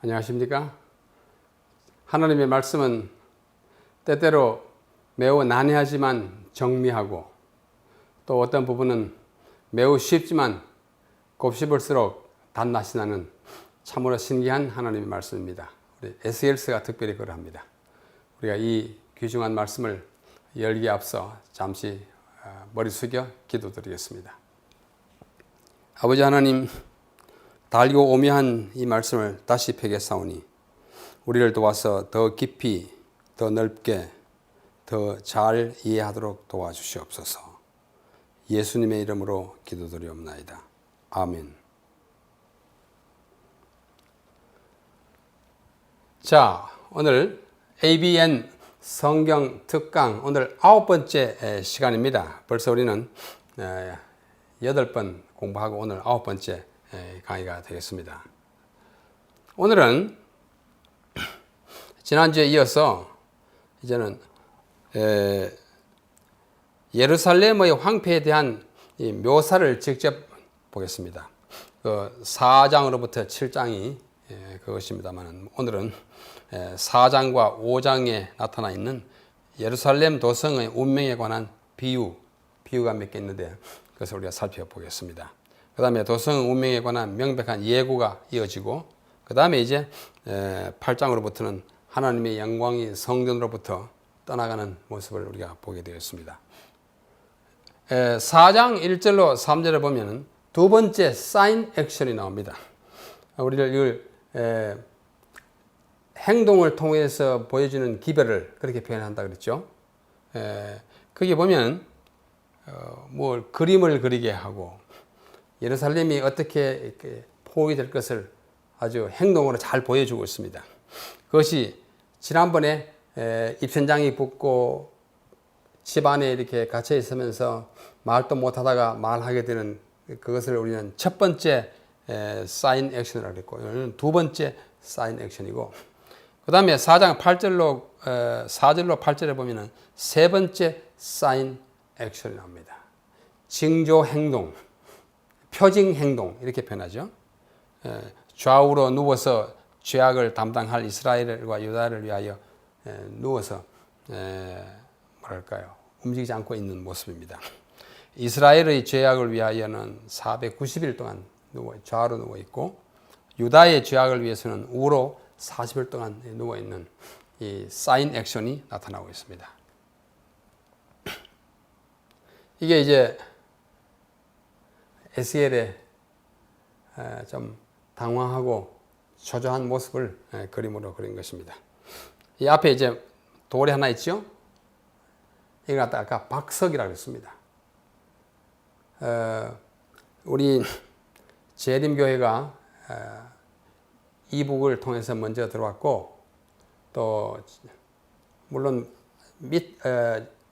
안녕하십니까? 하나님의 말씀은 때때로 매우 난해하지만 정미하고 또 어떤 부분은 매우 쉽지만 곱씹을수록 단맛이 나는 참으로 신기한 하나님의 말씀입니다. 우리 에스겔서가 특별히 그러합니다. 우리가 이 귀중한 말씀을 열기에 앞서 잠시 머리 숙여 기도드리겠습니다. 아버지 하나님, 달고 오묘한 이 말씀을 다시 폐기사오니 우리를 도와서 더 깊이, 더 넓게, 더 잘 이해하도록 도와주시옵소서. 예수님의 이름으로 기도드리옵나이다. 아멘. 자, 오늘 ABN 성경 특강 오늘 9번째 시간입니다. 벌써 우리는 8번 공부하고 오늘 9번째 강의가 되겠습니다. 오늘은 지난주에 이어서 이제는 예루살렘의 황폐에 대한 이 묘사를 직접 보겠습니다. 그 4장으로부터 7장이 그것입니다만 오늘은 4장과 5장에 나타나 있는 예루살렘 도성의 운명에 관한 비유가 몇 개 있는데 그것을 우리가 살펴보겠습니다. 그 다음에 도성 운명에 관한 명백한 예고가 이어지고 그 다음에 이제 8장으로부터는 하나님의 영광이 성전으로부터 떠나가는 모습을 우리가 보게 되었습니다. 4장 1절로 3절에 보면 두 번째 사인 액션이 나옵니다. 우리를 행동을 통해서 보여주는 기별을 그렇게 표현한다 그랬죠. 거기 보면 뭐 그림을 그리게 하고 예루살렘이 어떻게 포위될 것을 아주 행동으로 잘 보여주고 있습니다. 그것이 지난번에 입천장이 붙고 집 안에 이렇게 갇혀 있으면서 말도 못하다가 말하게 되는 그것을 우리는 첫 번째 사인 액션이라고 했고 오늘은 두 번째 사인 액션이고 그 다음에 4장 4절로 8절에 보면 세 번째 사인 액션이 나옵니다. 징조 행동, 표징 행동 이렇게 표현하죠. 좌우로 누워서 죄악을 담당할 이스라엘과 유다를 위하여 누워서 뭐랄까요 움직이지 않고 있는 모습입니다. 이스라엘의 죄악을 위하여는 490일 동안 좌우로 누워 있고 유다의 죄악을 위해서는 우로 40일 동안 누워 있는 이 사인 액션이 나타나고 있습니다. 이게 이제 에스겔의 좀 당황하고 초조한 모습을 그림으로 그린 것입니다. 이 앞에 이제 돌이 하나 있죠? 이거 아까 박석이라고 했습니다. 우리 재림교회가 이북을 통해서 먼저 들어왔고 또 물론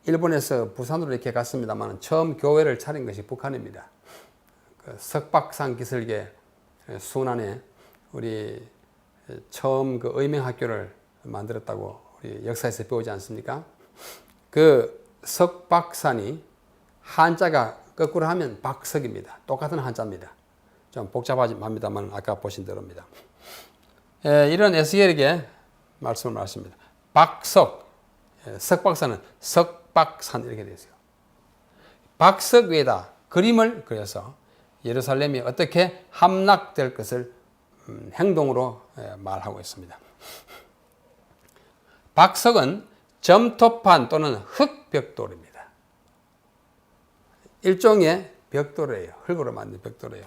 일본에서 부산으로 이렇게 갔습니다만 처음 교회를 차린 것이 북한입니다. 그 석박산 기슭의 순안에 우리 처음 그 의명학교를 만들었다고 우리 역사에서 배우지 않습니까? 그 석박산이 한자가 거꾸로 하면 박석입니다. 똑같은 한자입니다. 좀 복잡합니다만 아까 보신 대로입니다. 이런 에스겔에게 말씀을 하십니다. 박석, 석박산은 석박산 이렇게 되어 있어요. 박석 위에다 그림을 그려서 예루살렘이 어떻게 함락될 것을 행동으로 말하고 있습니다. 박석은 점토판 또는 흙벽돌입니다. 일종의 벽돌이에요. 흙으로 만든 벽돌이에요.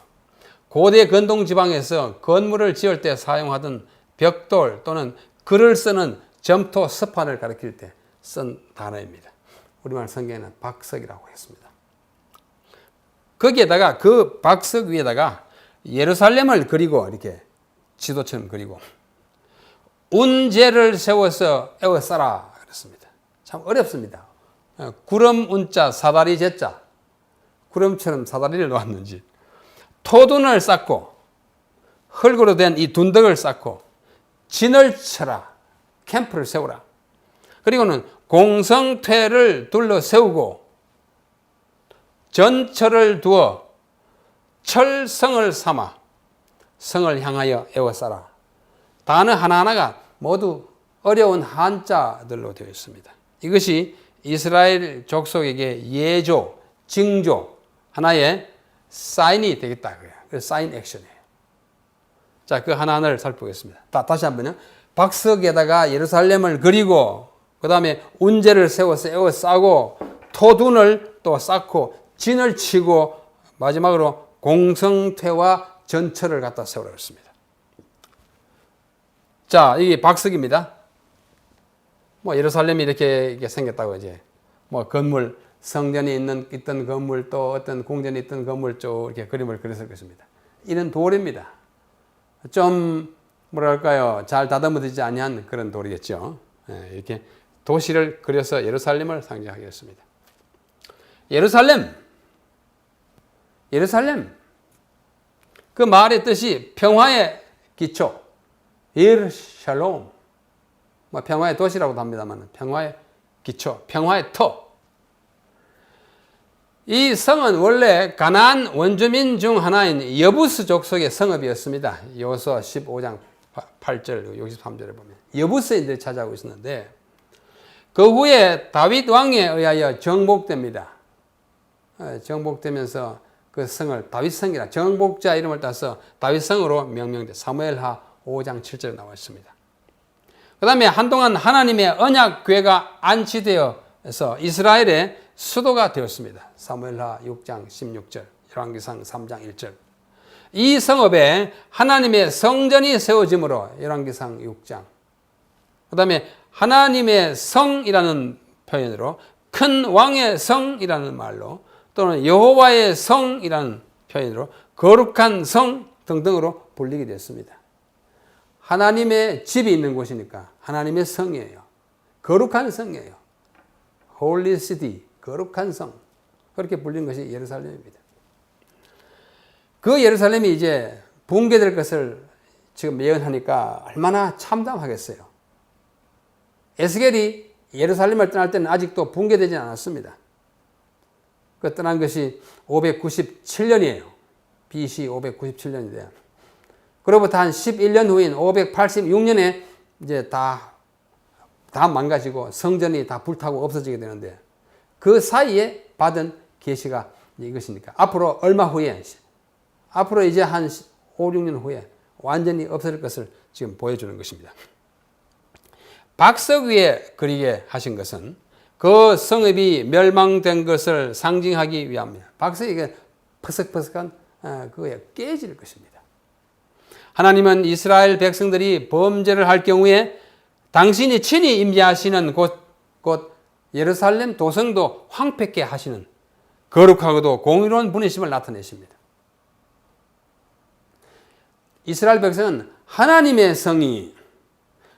고대 근동 지방에서 건물을 지을 때 사용하던 벽돌 또는 글을 쓰는 점토 서판을 가리킬 때 쓴 단어입니다. 우리말 성경에는 박석이라고 했습니다. 거기에다가 그 박석 위에다가 예루살렘을 그리고 이렇게 지도처럼 그리고 운제를 세워서 에워싸라 그랬습니다. 참 어렵습니다. 구름 운자 사다리 제자 구름처럼 사다리를 놓았는지 토둔을 쌓고 흙으로 된 이 둔덕을 쌓고 진을 쳐라 캠프를 세우라. 그리고는 공성퇴를 둘러 세우고 전철을 두어 철성을 삼아 성을 향하여 에워싸라. 단어 하나하나가 모두 어려운 한자들로 되어 있습니다. 이것이 이스라엘 족속에게 예조, 징조, 하나의 사인이 되겠다. 그래서 사인 액션이에요. 자, 그 하나하나를 살펴보겠습니다. 다시 한번요. 박석에다가 예루살렘을 그리고 그 다음에 운제를 세워서 에워싸고 토둔을 또 쌓고 진을 치고 마지막으로 공성퇴와 전철을 갖다 세우라고 했습니다. 자, 이게 박석입니다. 예루살렘이 이렇게 생겼다고 이제 건물, 성전이 있던 건물 또 어떤 공전이 있던 건물 쪽 이렇게 그림을 그렸을 것입니다. 이런 돌입니다. 좀 뭐랄까요, 잘 다듬어지지 아니한 그런 돌이겠죠. 이렇게 도시를 그려서 예루살렘을 상징하게 했습니다. 예루살렘. 그 말의 뜻이 평화의 기초, 샬롬. 평화의 도시라고도 합니다만 평화의 기초, 평화의 터. 이 성은 원래 가나안 원주민 중 하나인 여부스 족속의 성읍이었습니다. 여호수아 15장 8절, 63절에 보면 여부스인들이 차지하고 있었는데 그 후에 다윗 왕에 의하여 정복됩니다. 정복되면서 그 성을 다윗성이라 정복자 이름을 따서 다윗성으로 명명돼 사무엘하 5장 7절에 나와 있습니다. 그 다음에 한동안 하나님의 언약궤가 안치되어서 이스라엘의 수도가 되었습니다. 사무엘하 6장 16절, 열왕기상 3장 1절. 이 성읍에 하나님의 성전이 세워짐으로 열왕기상 6장. 그 다음에 하나님의 성이라는 표현으로 큰 왕의 성이라는 말로 또는 여호와의 성이라는 표현으로 거룩한 성 등등으로 불리게 됐습니다. 하나님의 집이 있는 곳이니까 하나님의 성이에요. 거룩한 성이에요. Holy City, 거룩한 성. 그렇게 불린 것이 예루살렘입니다. 그 예루살렘이 이제 붕괴될 것을 지금 예언하니까 얼마나 참담하겠어요. 에스겔이 예루살렘을 떠날 때는 아직도 붕괴되지 않았습니다. 그 떠난 것이 597년이에요. BC 597년인데요. 그로부터 한 11년 후인 586년에 이제 다 망가지고 성전이 다 불타고 없어지게 되는데 그 사이에 받은 계시가 이것이니까 앞으로 얼마 후에 앞으로 이제 한 5, 6년 후에 완전히 없어질 것을 지금 보여주는 것입니다. 박석 위에 그리게 하신 것은 그 성읍이 멸망된 것을 상징하기 위함입니다. 박석이 퍼석퍼석한 그거에 깨질 것입니다. 하나님은 이스라엘 백성들이 범죄를 할 경우에 당신이 친히 임재하시는 곳 예루살렘 도성도 황폐케 하시는 거룩하고도 공의로운 분이심을 나타내십니다. 이스라엘 백성은 하나님의 성이,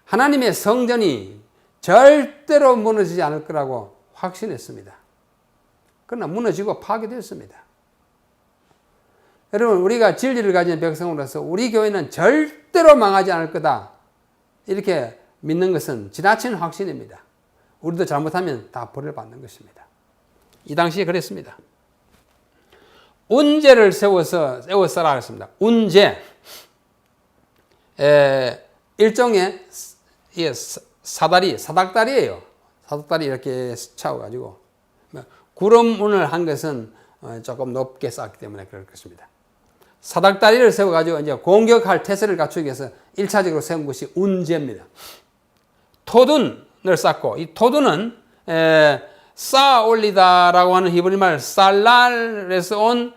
하나님의 성전이 절대로 무너지지 않을 거라고 확신했습니다. 그러나 무너지고 파괴되었습니다. 여러분, 우리가 진리를 가진 백성으로서 우리 교회는 절대로 망하지 않을 거다, 이렇게 믿는 것은 지나친 확신입니다. 우리도 잘못하면 다 벌을 받는 것입니다. 이 당시에 그랬습니다. 운제를 세워서라 했습니다. 운제. 일종의 사닥다리예요. 사닥다리 이렇게 차워가지고 구름운을 한 것은 조금 높게 쌓기 때문에 그럴 것입니다. 사닥다리를 세워가지고 이제 공격할 태세를 갖추기 위해서 1차적으로 세운 것이 운제입니다. 토둔을 쌓고, 이 토둔은 쌓아 올리다라고 하는 히브리말 살랄에서 온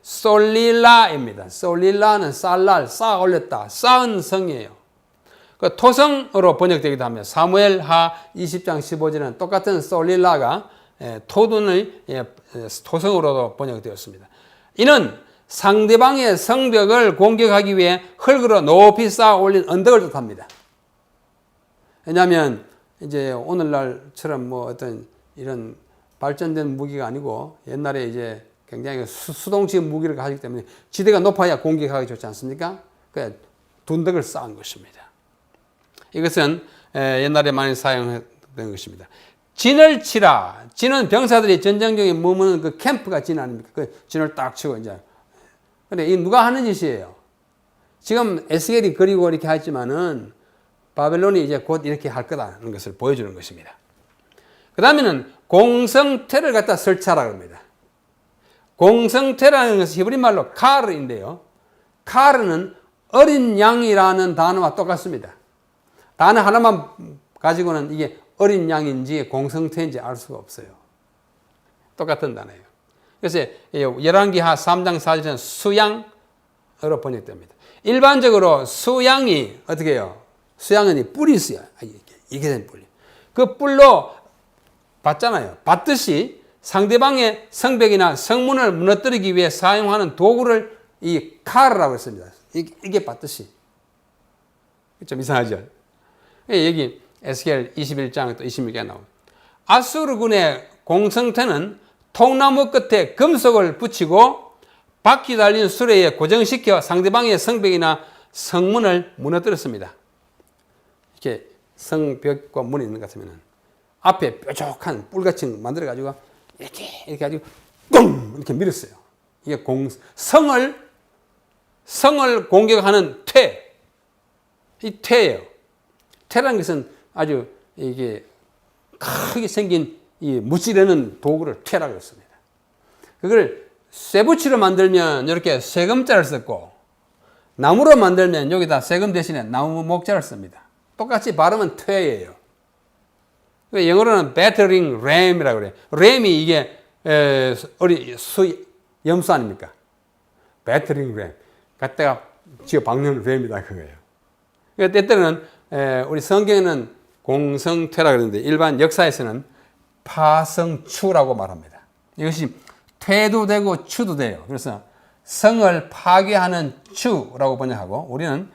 솔릴라입니다. 솔릴라는 살랄, 쌓아 올렸다, 쌓은 성이에요. 그 토성으로 번역되기도 합니다. 사무엘하 20장 15절은 똑같은 솔릴라가 토둔의 토성으로도 번역되었습니다. 이는 상대방의 성벽을 공격하기 위해 흙으로 높이 쌓아 올린 언덕을 뜻합니다. 왜냐하면 이제 오늘날처럼 뭐 어떤 이런 발전된 무기가 아니고 옛날에 이제 굉장히 수동식 무기를 가지기 때문에 지대가 높아야 공격하기 좋지 않습니까? 그 둔덕을 쌓은 것입니다. 이것은 옛날에 많이 사용했던 것입니다. 진을 치라. 진은 병사들이 전쟁 중에 머무는 그 캠프가 진 아닙니까? 그 진을 딱 치고 이제. 근데 이 누가 하는 짓이에요? 지금 에스겔이 그리고 이렇게 하지만은 바벨론이 이제 곧 이렇게 할 거다는 것을 보여주는 것입니다. 그 다음에는 공성태를 갖다 설치하라고 합니다. 공성태라는 것은 히브리 말로 카르인데요. 카르는 어린 양이라는 단어와 똑같습니다. 단어 하나만 가지고는 이게 어린 양인지 공성태인지 알 수가 없어요. 똑같은 단어예요. 그래서 열왕기하 3장 4절에는 수양으로 번역됩니다. 일반적으로 수양이 어떻게 해요? 수양은 뿔이 있어요. 이게 된 뿔이. 그 뿔로 받잖아요. 받듯이 상대방의 성벽이나 성문을 무너뜨리기 위해 사용하는 도구를 이 칼이라고 했습니다. 이게 받듯이. 좀 이상하죠? 여기 에스겔 21장 또 26에 나옵니다. 아수르군의 공성태는 통나무 끝에 금속을 붙이고 바퀴 달린 수레에 고정시켜 상대방의 성벽이나 성문을 무너뜨렸습니다. 이렇게 성벽과 문이 있는 것 같으면 앞에 뾰족한 뿔같이 만들어가지고 이렇게 가지고 꽁! 이렇게 밀었어요. 이게 성을 공격하는 퇴. 이 퇴예요. 퇴라는 것은 아주 이게 크게 생긴 이 무찌르는 도구를 퇴라고 했습니다. 그걸 쇠붙이로 만들면 이렇게 쇠금자를 썼고 나무로 만들면 여기다 쇠금 대신에 나무 목자를 씁니다. 똑같이 발음은 퇴예요. 영어로는 battering ram이라고 그래요. 램이 이게 염소 아닙니까? battering ram. 갖다가 지어 박는 램이다 그거예요. 그러니까 때때는 우리 성경에는 공성퇴라 그러는데 일반 역사에서는 파성추라고 말합니다. 이것이 퇴도 되고 추도 돼요. 그래서 성을 파괴하는 추라고 번역하고 우리는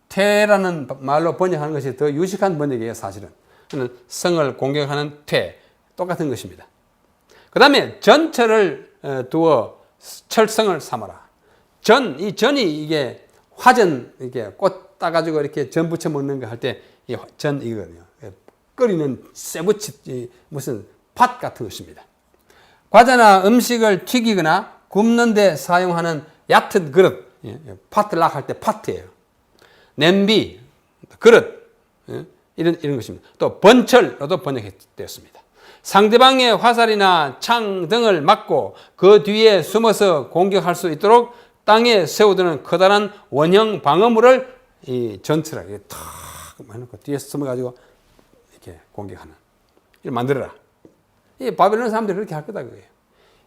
퇴라는 말로 번역하는 것이 더 유식한 번역이에요. 사실은. 성을 공격하는 퇴. 똑같은 것입니다. 그 다음에 전철을 두어 철성을 삼아라. 이 전이 이게 화전, 이렇게 꽃 따가지고 이렇게 전 부쳐 먹는 거 할 때 이 전 이거거든요. 끓이는 쇠붙이 무슨 팥 같은 것입니다. 과자나 음식을 튀기거나 굽는 데 사용하는 얕은 그릇, 파틀락 할 때 파트예요. 냄비, 그릇, 이런 것입니다. 또 번철로도 번역되었습니다. 상대방의 화살이나 창 등을 막고 그 뒤에 숨어서 공격할 수 있도록 땅에 세우두는 커다란 원형 방어물을 이 전철하게 탁 해놓고 뒤에 숨어가지고 이렇게 공격하는 이걸 만들어라. 이 바벨론 사람들이 그렇게 할 거다 그거예요.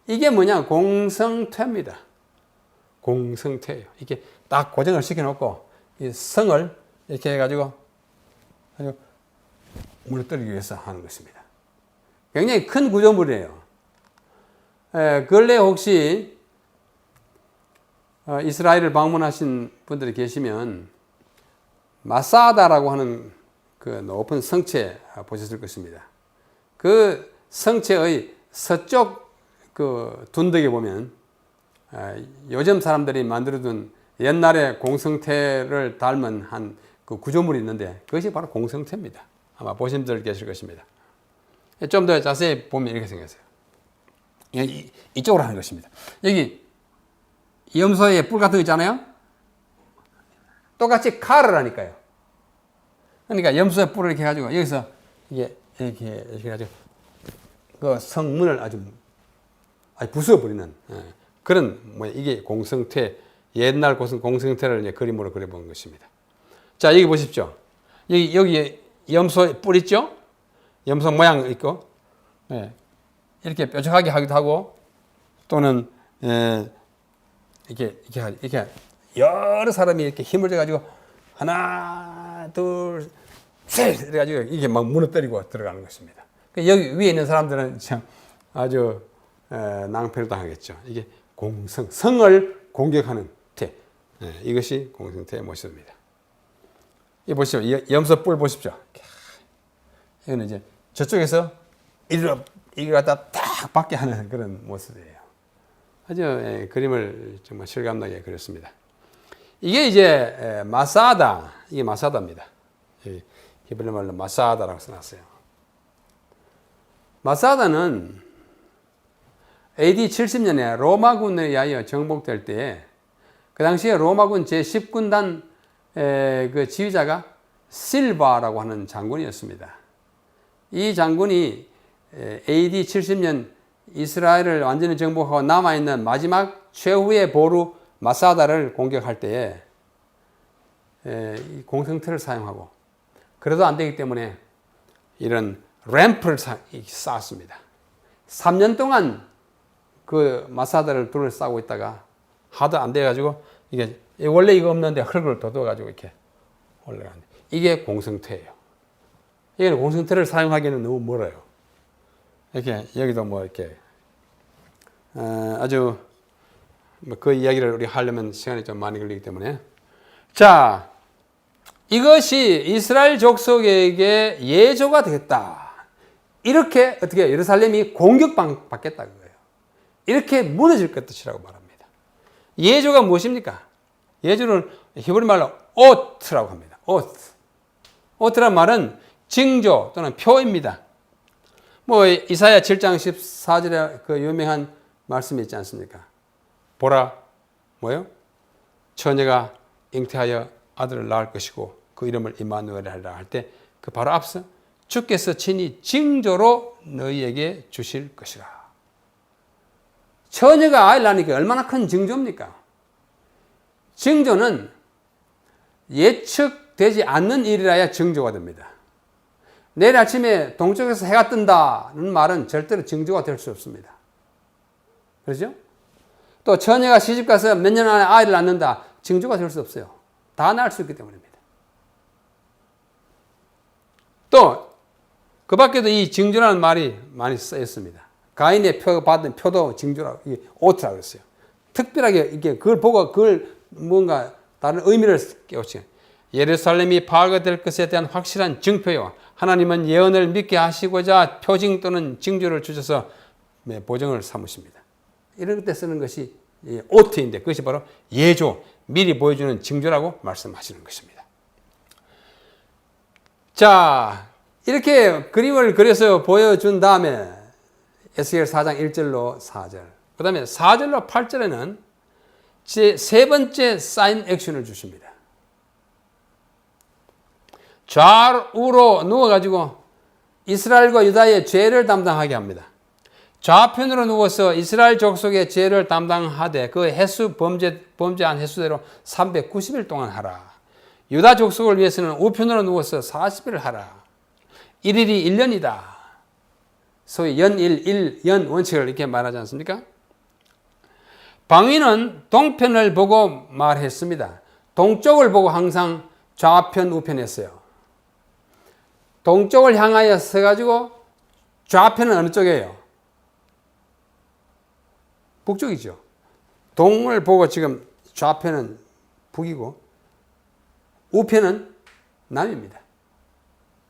이게 뭐냐? 공성퇴입니다. 공성퇴예요. 이렇게 딱 고정을 시켜놓고 이 성을 이렇게 해가지고 무너뜨리기 위해서 하는 것입니다. 굉장히 큰 구조물이에요. 근래 혹시 이스라엘을 방문하신 분들이 계시면 마사다라고 하는 그 높은 성체 보셨을 것입니다. 그 성체의 서쪽 그 둔덕에 보면 요즘 사람들이 만들어둔 옛날의 공성태를 닮은 한 그 구조물이 있는데 그것이 바로 공성태입니다. 아마 보신 분들 계실 것입니다. 좀 더 자세히 보면 이렇게 생겼어요. 이쪽으로 하는 것입니다. 여기 염소의 뿔 같은 거 있잖아요. 똑같이 칼을 그러니까 염소의 뿔을 이렇게 가지고 여기서 이렇게 가지고 그 성문을 아주 부숴버리는 그런 이게 공성태 옛날 공성태를 이제 그림으로 그려본 것입니다. 자 여기 보십시오. 여기 염소의 뿔 있죠? 염소 모양 있고 이렇게 뾰족하게 하기도 하고 또는 이렇게 여러 사람이 이렇게 힘을 줘가지고 하나 둘 셋 이래가지고 이게 막 무너뜨리고 들어가는 것입니다. 여기 위에 있는 사람들은 참 아주 낭패를 당하겠죠. 이게 성을 공격하는 태. 이것이 공성태의 모습입니다. 이 보십시오. 염소 뿔 보십시오. 이거는 이제 저쪽에서 이걸 갖다 딱 받게 하는 그런 모습이에요. 아주 그림을 정말 실감나게 그렸습니다. 이게 이제 마사다, 이게 마사다입니다. 히브리 말로 마사다라고 써놨어요. 마사다는 AD 70년에 로마군에 의하여 정복될 때에 그 당시에 로마군 제10군단 그 지휘자가 실바라고 하는 장군이었습니다. 이 장군이 AD 70년 이스라엘을 완전히 정복하고 남아있는 마지막 최후의 보루 마사다를 공격할 때에 이 공성틀을 사용하고, 그래도 안 되기 때문에 이런 램프를 쌓았습니다. 3년 동안 그 마사다를 둘러싸고 있다가 하도 안 돼가지고, 이게 원래 이거 없는데 흙을 돋워가지고 이렇게 올라가는, 이게 공성태예요. 이게 공성태를 사용하기에는 너무 멀어요. 이렇게 여기도 뭐 이렇게 아주 그 이야기를 우리 하려면 시간이 좀 많이 걸리기 때문에, 자, 이것이 이스라엘 족속에게 예조가 되겠다. 이렇게 어떻게 예루살렘이 공격받겠다 그거예요. 이렇게 무너질 것이라고 말합니다. 예조가 무엇입니까? 예조는 히브리 말로 오트라고 합니다. 오트. 오트란 말은 징조 또는 표입니다. 뭐 이사야 7장 14절에 그 유명한 말씀이 있지 않습니까? 보라, 뭐요? 처녀가 잉태하여 아들을 낳을 것이고 그 이름을 임마누엘이라 할 때 그 바로 앞서 주께서 친히 징조로 너희에게 주실 것이라. 처녀가 아이를 낳으니까 얼마나 큰 징조입니까? 징조는 예측되지 않는 일이라야 징조가 됩니다. 내일 아침에 동쪽에서 해가 뜬다는 말은 절대로 징조가 될 수 없습니다. 그렇죠? 또 처녀가 시집가서 몇 년 안에 아이를 낳는다. 징조가 될 수 없어요. 다 낳을 수 있기 때문입니다. 또 그 밖에도 이 징조라는 말이 많이 쓰였습니다. 가인의 받은 표도 징조라고, 오트라고 했어요. 특별하게 이렇게 그걸 보고 그걸 뭔가 다른 의미를 깨우치. 예루살렘이 파괴될 것에 대한 확실한 증표요. 하나님은 예언을 믿게 하시고자 표징 또는 징조를 주셔서 보증을 삼으십니다. 이런 때 쓰는 것이 오트인데 그것이 바로 예조, 미리 보여주는 징조라고 말씀하시는 것입니다. 자, 이렇게 그림을 그려서 보여준 다음에 에스겔 4장 1절로 4절, 그 다음에 4절로 8절에는 제 세 번째 사인 액션을 주십니다. 좌우로 누워가지고 이스라엘과 유다의 죄를 담당하게 합니다. 좌편으로 누워서 이스라엘 족속의 죄를 담당하되 그 횟수 범죄한 횟수대로 390일 동안 하라. 유다 족속을 위해서는 우편으로 누워서 40일을 하라. 1일이 1년이다. 소위 연일 1연 원칙을 이렇게 말하지 않습니까? 방위는 동편을 보고 말했습니다. 동쪽을 보고 항상 좌편 우편 했어요. 동쪽을 향하여 서가지고 좌편은 어느 쪽이에요? 북쪽이죠. 동을 보고 지금 좌편은 북이고 우편은 남입니다.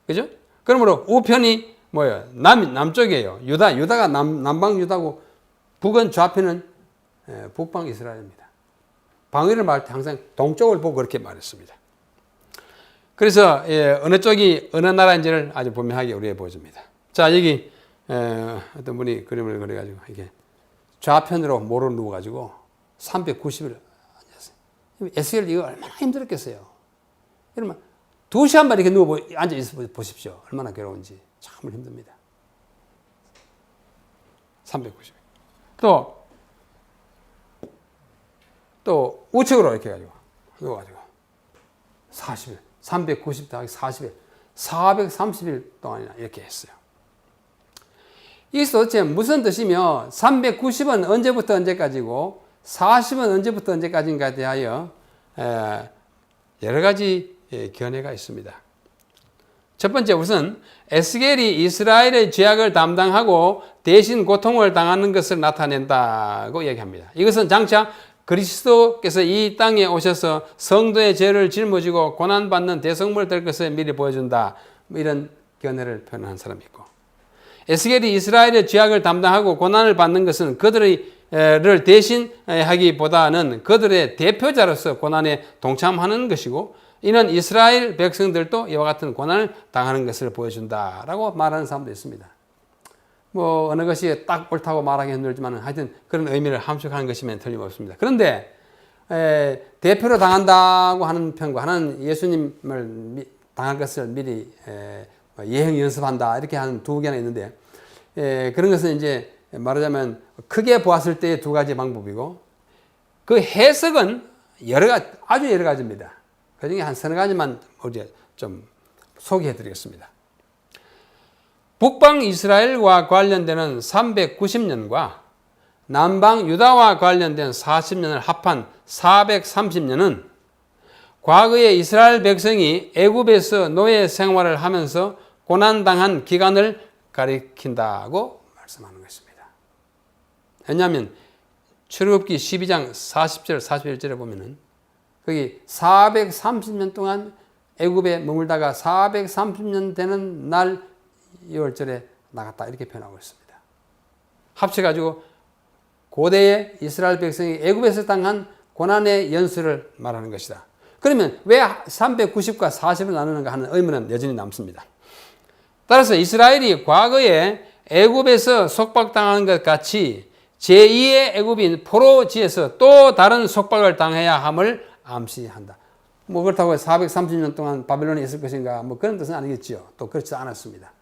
그죠? 그러므로 우편이 뭐예요? 남쪽이에요. 유다가 남방 유다고 북은 좌편은 북방 이스라엘입니다. 방위를 말할 때 항상 동쪽을 보고 그렇게 말했습니다. 그래서 어느 쪽이 어느 나라인지를 아주 분명하게 우리에게 보여줍니다. 자, 여기 어떤 분이 그림을 그려가지고 이게 좌편으로 모로 누워가지고 390일 앉았어요. 에스겔 이거 얼마나 힘들었겠어요. 여러분 2시간만 이렇게 누워 앉아 있어 보십시오. 얼마나 괴로운지 참 힘듭니다. 390일. 또 우측으로 이렇게 해가지고 누워가지고 40일, 390 더하기 40일, 430일 동안이나 이렇게 했어요. 이게 도대체 무슨 뜻이며 390은 언제부터 언제까지고 40은 언제부터 언제까지인가에 대하여 여러 가지 견해가 있습니다. 첫 번째, 우선 에스겔이 이스라엘의 죄악을 담당하고 대신 고통을 당하는 것을 나타낸다고 얘기합니다. 이것은 장차 그리스도께서 이 땅에 오셔서 성도의 죄를 짊어지고 고난받는 대성물 될 것을 미리 보여준다. 이런 견해를 표현한 사람이 있고, 에스겔이 이스라엘의 죄악을 담당하고 고난을 받는 것은 그들을 대신하기보다는 그들의 대표자로서 고난에 동참하는 것이고, 이는 이스라엘 백성들도 이와 같은 고난을 당하는 것을 보여준다라고 말하는 사람도 있습니다. 뭐 어느 것이 딱 옳다고 말하기 힘들지만 하여튼 그런 의미를 함축하는 것이면 틀림없습니다. 그런데 대표로 당한다고 하는 편과 하나는 예수님을 당할 것을 미리 예행 연습한다 이렇게 하는 두 개나 있는데 그런 것은 이제 말하자면 크게 보았을 때의 두 가지 방법이고 그 해석은 아주 여러 가지입니다. 그 중에 한 서너 가지만 우리 좀 소개해 드리겠습니다. 북방 이스라엘과 관련되는 390년과 남방 유다와 관련된 40년을 합한 430년은 과거에 이스라엘 백성이 애굽에서 노예 생활을 하면서 고난당한 기간을 가리킨다고 말씀하는 것입니다. 왜냐하면 출애굽기 12장 40절 41절에 보면은 거기 430년 동안 애굽에 머물다가 430년 되는 날 2월절에 나갔다 이렇게 표현하고 있습니다. 합쳐가지고 고대의 이스라엘 백성이 애굽에서 당한 고난의 연수를 말하는 것이다. 그러면 왜 390과 40을 나누는가 하는 의문은 여전히 남습니다. 따라서 이스라엘이 과거에 애굽에서 속박당한 것 같이 제2의 애굽인 포로지에서 또 다른 속박을 당해야 함을 암시한다. 뭐 그렇다고 430년 동안 바벨론에 있을 것인가 뭐 그런 뜻은 아니겠지요. 또 그렇지 않았습니다.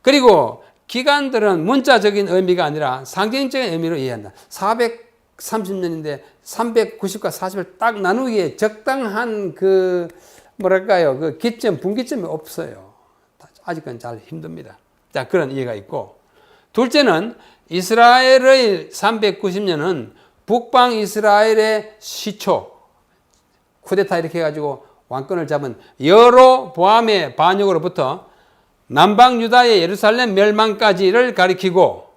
그리고 기간들은 문자적인 의미가 아니라 상징적인 의미로 이해한다. 430년인데 390과 40을 딱 나누기에 적당한 그 뭐랄까요 그 기점 분기점이 없어요. 아직은 잘 힘듭니다. 자 그런 이해가 있고 둘째는 이스라엘의 390년은 북방 이스라엘의 시초 쿠데타 이렇게 해가지고 왕권을 잡은 여로보암의 반역으로부터 남방 유다의 예루살렘 멸망까지를 가리키고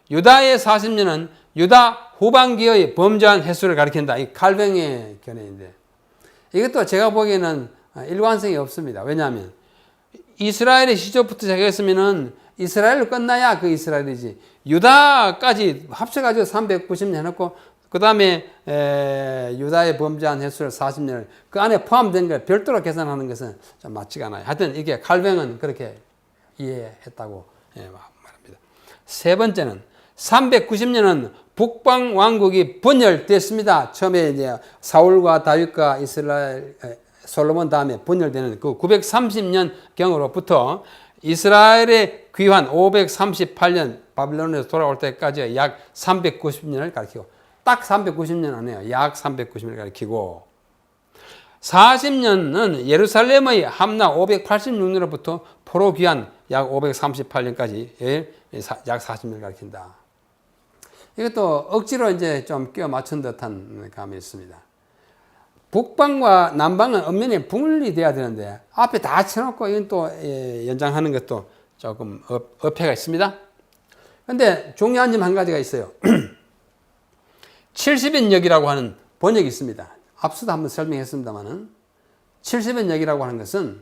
유다의 40년은 유다 후반기의 범죄한 횟수를 가리킨다. 이 칼뱅의 견해인데 이것도 제가 보기에는 일관성이 없습니다. 왜냐하면 이스라엘의 시초부터 시작했으면은 이스라엘로 끝나야 그 이스라엘이지 유다까지 합쳐가지고 390년 해놓고 그 다음에 유다의 범죄한 횟수를 40년을 그 안에 포함된 걸 별도로 계산하는 것은 좀 맞지가 않아요. 하여튼 이게 칼뱅은 그렇게 이해했다고 말합니다. 세 번째는 390년은 북방 왕국이 분열됐습니다. 처음에 이제 사울과 다윗과 이스라엘 솔로몬 다음에 분열되는 그 930년 경으로부터 이스라엘의 귀환 538년 바빌론에서 돌아올 때까지 약 390년을 가리키고 딱 390년 아니에요. 약 390년을 가리키고 40년은 예루살렘의 함락 586년으로부터 포로 귀환 약 538년까지 약 40년을 가리킨다. 이것도 억지로 이제 좀 끼워 맞춘 듯한 감이 있습니다. 북방과 남방은 엄연히 분리돼야 되는데 앞에 다 쳐놓고 이건 또 연장하는 것도 조금 어폐가 있습니다. 그런데 중요한 점 한 가지가 있어요. 70인역이라고 하는 번역이 있습니다. 앞서도 한번 설명했습니다만은 70인역이라고 하는 것은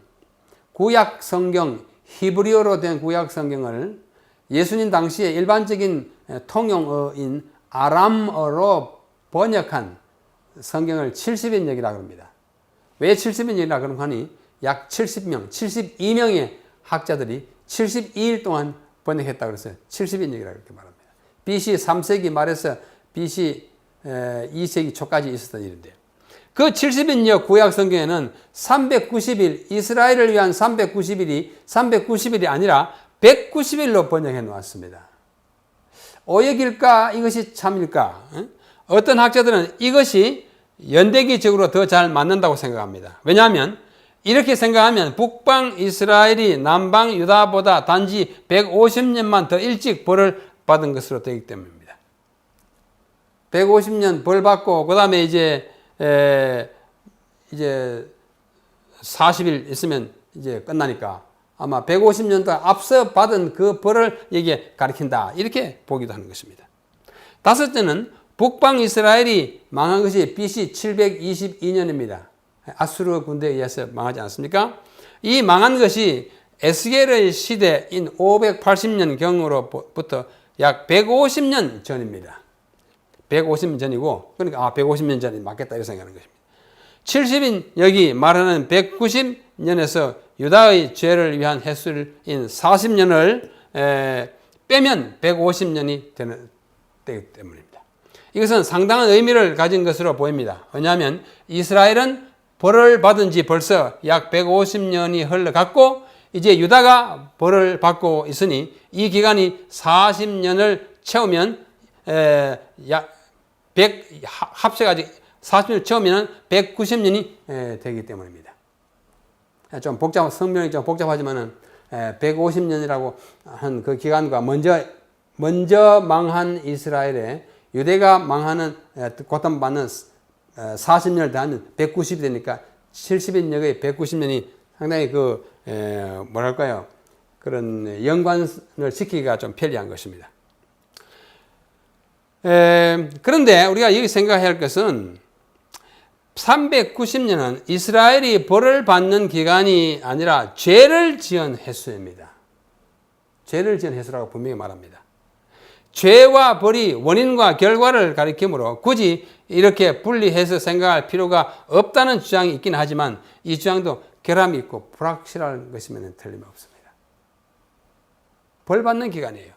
구약 성경 히브리어로 된 구약 성경을 예수님 당시에 일반적인 통용어인 아람어로 번역한 성경을 70인역이라고 합니다. 왜 70인역이라고 그러면 하니 약 70명, 72명의 학자들이 72일 동안 번역했다고 그랬어요. 70인역이라고 이렇게 말합니다. BC 3세기 말에서 BC 2세기 초까지 있었던 일인데요. 그 70인역 구약 성경에는 390일, 이스라엘을 위한 390일이 아니라 190일로 번역해 놓았습니다. 오역일까? 이것이 참일까? 어떤 학자들은 이것이 연대기적으로 더 잘 맞는다고 생각합니다. 왜냐하면 이렇게 생각하면 북방 이스라엘이 남방 유다보다 단지 150년만 더 일찍 벌을 받은 것으로 되기 때문입니다. 150년 벌 받고 그 다음에 이제 40일 있으면 이제 끝나니까 아마 150년 더 앞서 받은 그 벌을 여기에 가리킨다. 이렇게 보기도 하는 것입니다. 다섯째는 북방 이스라엘이 망한 것이 BC 722년입니다. 아수르 군대에 의해서 망하지 않습니까? 이 망한 것이 에스겔의 시대인 580년 경으로부터 약 150년 전입니다. 150년 전이고, 그러니까 150년 전이 맞겠다 이렇게 생각하는 것입니다. 70인 여기 말하는 190년에서 유다의 죄를 위한 횟수인 40년을 빼면 150년이 되기 때문입니다. 이것은 상당한 의미를 가진 것으로 보입니다. 왜냐하면 이스라엘은 벌을 받은 지 벌써 약 150년이 흘러갔고 이제 유다가 벌을 받고 있으니 이 기간이 40년을 채우면 합쳐가지고 40년을 채우면 190년이 되기 때문입니다. 좀 성명이 좀 복잡하지만은 150년이라고 한 그 기간과 먼저 망한 이스라엘에 유대가 망하는 고통받는 40년을 더하면 190이 되니까 70인역의 190년이 상당히 뭐랄까요, 그런 연관을 시키기가 좀 편리한 것입니다. 그런데 우리가 여기 생각해야 할 것은 390년은 이스라엘이 벌을 받는 기간이 아니라 죄를 지은 횟수입니다. 죄를 지은 횟수라고 분명히 말합니다. 죄와 벌이 원인과 결과를 가리키므로 굳이 이렇게 분리해서 생각할 필요가 없다는 주장이 있긴 하지만 이 주장도 결함이 있고 불확실한 것이면 틀림없습니다. 벌 받는 기간이에요.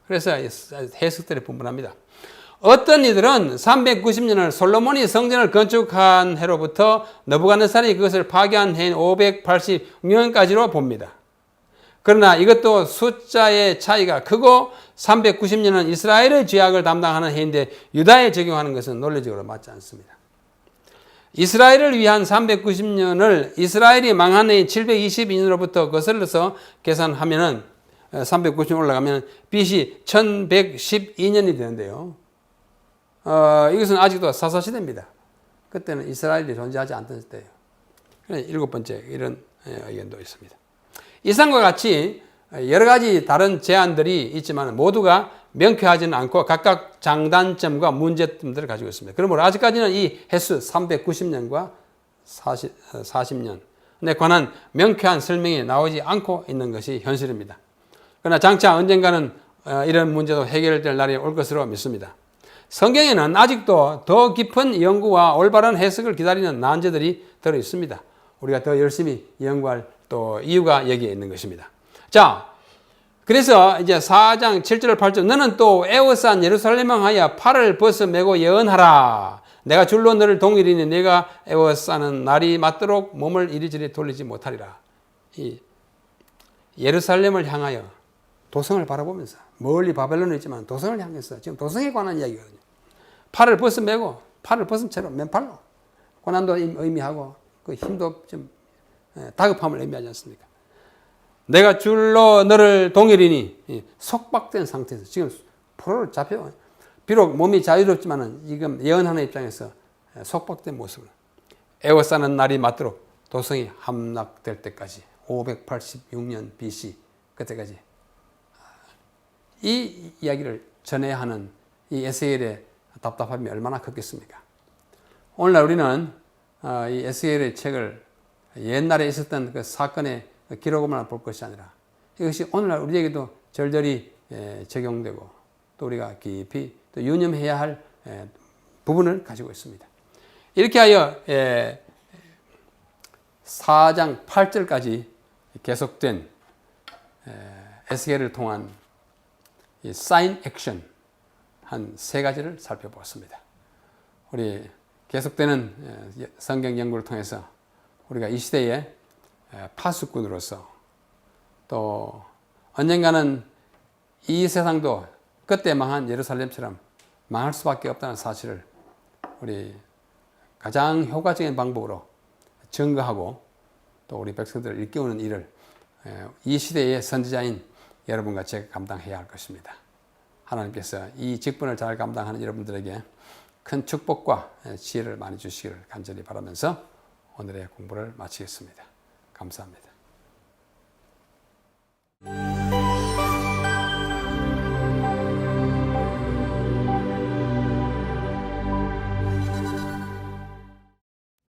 그래서 해석들이 분분합니다. 어떤 이들은 390년을 솔로몬이 성전을 건축한 해로부터 느부갓네살이 그것을 파괴한 해인 586년까지로 봅니다. 그러나 이것도 숫자의 차이가 크고 390년은 이스라엘의 죄악을 담당하는 해인데 유다에 적용하는 것은 논리적으로 맞지 않습니다. 이스라엘을 위한 390년을 이스라엘이 망한 해인 722년으로부터 거슬러서 계산하면은 390년 올라가면 BC 1112년이 되는데요. 이것은 아직도 사사시대입니다. 그때는 이스라엘이 존재하지 않던 때예요. 일곱 번째 이런 의견도 있습니다. 이상과 같이 여러 가지 다른 제안들이 있지만 모두가 명쾌하지는 않고 각각 장단점과 문제점들을 가지고 있습니다. 그러므로 아직까지는 이 횟수 390년과 40년에 관한 명쾌한 설명이 나오지 않고 있는 것이 현실입니다. 그러나 장차 언젠가는 이런 문제도 해결될 날이 올 것으로 믿습니다. 성경에는 아직도 더 깊은 연구와 올바른 해석을 기다리는 난제들이 들어 있습니다. 우리가 더 열심히 연구할 또 이유가 여기에 있는 것입니다. 자, 그래서 이제 4장 7절 8절 너는 또 에워싼 예루살렘을 하여 팔을 벗어매고 예언하라. 내가 줄로 너를 동일이니 내가 에워싸는 날이 맞도록 몸을 이리저리 돌리지 못하리라. 이 예루살렘을 향하여 도성을 바라보면서 멀리 바벨론이 있지만 도성을 향해서 지금 도성에 관한 이야기거든요. 팔을 벗어매고 팔을 벗은 채로 맨팔로 고난도 의미하고 그 힘도 좀 다급함을 의미하지 않습니까? 내가 줄로 너를 동일이니 속박된 상태에서 지금 포로로 잡혀 비록 몸이 자유롭지만은 지금 예언하는 입장에서 속박된 모습을 에워싸는 날이 맞도록 도성이 함락될 때까지 586년 BC 그때까지 이 이야기를 전해야 하는 이 에스겔의 답답함이 얼마나 컸겠습니까? 오늘날 우리는 이 에스겔의 책을 옛날에 있었던 그 사건의 기록만 볼 것이 아니라 이것이 오늘날 우리에게도 절절히 적용되고 또 우리가 깊이 또 유념해야 할 부분을 가지고 있습니다. 이렇게 하여 4장 8절까지 계속된 에스겔을 통한 이 사인 액션 한 세 가지를 살펴보았습니다. 우리 계속되는 성경 연구를 통해서 우리가 이 시대의 파수꾼으로서 또 언젠가는 이 세상도 그때 망한 예루살렘처럼 망할 수밖에 없다는 사실을 우리 가장 효과적인 방법으로 증거하고 또 우리 백성들을 일깨우는 일을 이 시대의 선지자인 여러분과 제가 감당해야 할 것입니다. 하나님께서 이 직분을 잘 감당하는 여러분들에게 큰 축복과 지혜를 많이 주시기를 간절히 바라면서 오늘의 공부를 마치겠습니다. 감사합니다.